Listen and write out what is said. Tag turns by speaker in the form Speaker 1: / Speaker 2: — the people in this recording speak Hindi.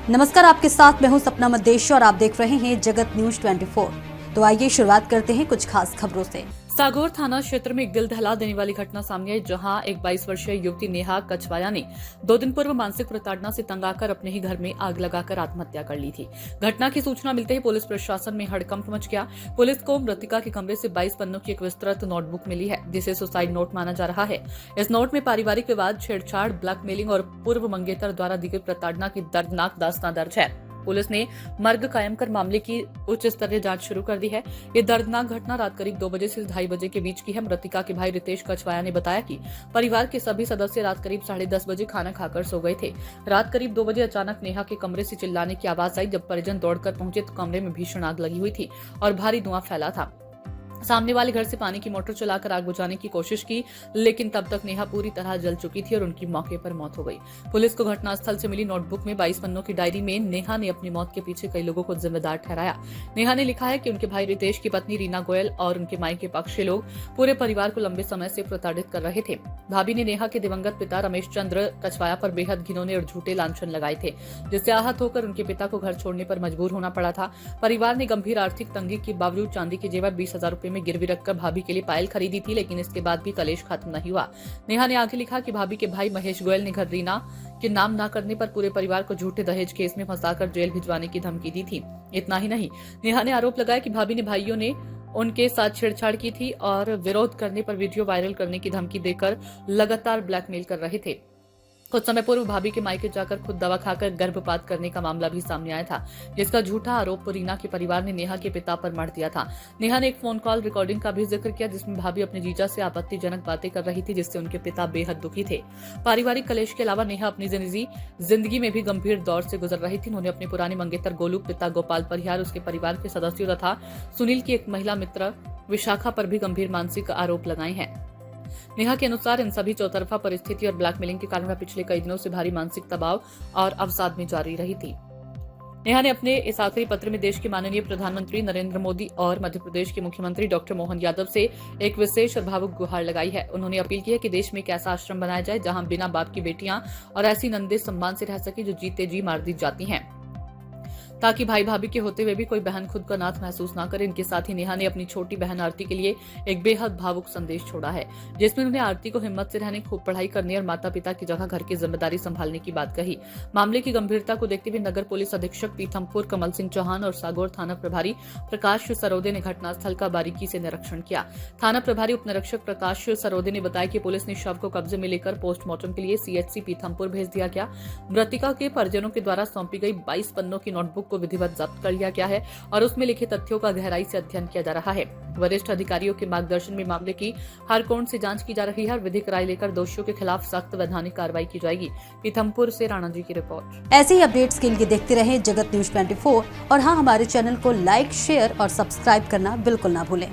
Speaker 1: नमस्कार, आपके साथ मैं हूं सपना मदेश और आप देख रहे हैं जगत न्यूज 24। तो आइए शुरुआत करते हैं कुछ खास खबरों से।
Speaker 2: सागौर थाना क्षेत्र में एक दिल दहला देने वाली घटना सामने आई, जहां एक 22 वर्षीय युवती नेहा कछवाया ने 2 दिन पूर्व मानसिक प्रताड़ना से तंग आकर अपने ही घर में आग लगाकर आत्महत्या कर ली थी। घटना की सूचना मिलते ही पुलिस प्रशासन में हड़कंप मच गया। पुलिस को मृतका के कमरे से 22 पन्नों की एक विस्तृत नोटबुक मिली है, जिसे सुसाइड नोट माना जा रहा है। इस नोट में पारिवारिक विवाद, छेड़छाड़, ब्लैकमेलिंग और पूर्व मंगेतर द्वारा दी गई प्रताड़ना की दर्दनाक दास्तां दर्ज है। पुलिस ने मर्ग कायम कर मामले की उच्च स्तरीय जांच शुरू कर दी है। ये दर्दनाक घटना रात करीब 2 बजे से 2:30 बजे के बीच की है। मृतका के भाई रितेश कछवाया ने बताया कि परिवार के सभी सदस्य रात करीब 10:30 बजे खाना खाकर सो गए थे। रात करीब 2 बजे अचानक नेहा के कमरे से चिल्लाने की आवाज आई। जब परिजन दौड़कर पहुंचे तो कमरे में भीषण आग लगी हुई थी और भारी धुआं फैला था। सामने वाले घर से पानी की मोटर चलाकर आग बुझाने की कोशिश की, लेकिन तब तक नेहा पूरी तरह जल चुकी थी और उनकी मौके पर मौत हो गई। पुलिस को घटनास्थल से मिली नोटबुक में 22 पन्नों की डायरी में नेहा ने अपनी मौत के पीछे कई लोगों को जिम्मेदार ठहराया। नेहा ने लिखा है कि उनके भाई रितेश की पत्नी रीना गोयल और उनके माई के पक्ष के लोग पूरे परिवार को लंबे समय से प्रताड़ित कर रहे थे। भाभी ने नेहा के दिवंगत पिता रमेश चंद्र कछवाया पर बेहद घिनौने और झूठे लांछन लगाए थे, जिससे आहत होकर उनके पिता को घर छोड़ने पर मजबूर होना पड़ा था। परिवार ने गंभीर आर्थिक तंगी के बावजूद चांदी के जेवर 20,000 रुपए में गिरवी रखकर भाभी के लिए पायल खरीदी थी, लेकिन इसके बाद भी कलेश खत्म नहीं हुआ। नेहा ने आगे लिखा कि भाभी के भाई महेश गोयल ने घर रीना के नाम न करने पर पूरे परिवार को झूठे दहेज केस में फंसाकर जेल भिजवाने की धमकी दी थी। इतना ही नहीं, नेहा ने आरोप लगाया कि भाभी ने भाइयों ने उनके साथ छेड़छाड़ की थी और विरोध करने पर वीडियो वायरल करने की धमकी देकर लगातार ब्लैकमेल कर रहे थे। कुछ समय पूर्व भाभी के मायके जाकर खुद दवा खाकर गर्भपात करने का मामला भी सामने आया था, जिसका झूठा आरोप रीना के परिवार ने नेहा के पिता पर मढ़ दिया था। नेहा ने एक फोन कॉल रिकॉर्डिंग का भी जिक्र किया, जिसमें भाभी अपने जीजा से आपत्तिजनक बातें कर रही थी, जिससे उनके पिता बेहद दुखी थे। पारिवारिक कलेश के अलावा नेहा अपनी जिंदगी में भी गंभीर दौर से गुजर रही थी। उन्होंने अपने पुराने मंगेतर गोलू, पिता गोपाल परिहार, उसके परिवार के सदस्यों तथा सुनील की एक महिला मित्र विशाखा पर भी गंभीर मानसिक आरोप लगाए हैं। नेहा के अनुसार इन सभी चौतरफा परिस्थिति और ब्लैकमेलिंग के कारण वह पिछले कई दिनों से भारी मानसिक दबाव और अवसाद में जारी रही थी। नेहा ने अपने इस आखिरी पत्र में देश के माननीय प्रधानमंत्री नरेंद्र मोदी और मध्य प्रदेश के मुख्यमंत्री डॉक्टर मोहन यादव से एक विशेष और भावुक गुहार लगाई है। उन्होंने अपील की है कि देश में एक ऐसा आश्रम बनाया जाए जहां बिना बाप की बेटियां और ऐसी नंदे सम्मान से रह सके जो जीते जी मार दी जाती हैं, ताकि भाई भाभी के होते हुए भी कोई बहन खुद को अनाथ महसूस ना करे। इनके साथ ही नेहा ने अपनी छोटी बहन आरती के लिए एक बेहद भावुक संदेश छोड़ा है, जिसमें उन्होंने आरती को हिम्मत से रहने, खूब पढ़ाई करने और माता पिता की जगह घर की जिम्मेदारी संभालने की बात कही। मामले की गंभीरता को देखते हुए नगर पुलिस अधीक्षक पीथमपुर कमल सिंह चौहान और सागौर थाना प्रभारी प्रकाश सरोदे ने घटनास्थल का बारीकी से निरीक्षण किया। थाना प्रभारी उप निरीक्षक प्रकाश सरोदे ने बताया कि पुलिस ने शव को कब्जे में लेकर पोस्टमार्टम के लिए सीएचसी पीथमपुर भेज दिया गया। मृतका के परिजनों के द्वारा सौंपी गई 22 पन्नों की नोटबुक को विधिवत जब्त कर लिया गया है और उसमें लिखे तथ्यों का गहराई से अध्ययन किया जा रहा है। वरिष्ठ अधिकारियों के मार्गदर्शन में मामले की हर कोण से जांच की जा रही है और विधिक राय लेकर दोषियों के खिलाफ सख्त वैधानिक कार्रवाई की जाएगी। पीथमपुर से राणा जी की रिपोर्ट।
Speaker 1: ऐसे ही अपडेट्स के लिए देखते रहें जगत न्यूज 24 और हाँ, हमारे चैनल को लाइक, शेयर और सब्सक्राइब करना बिल्कुल ना भूलें।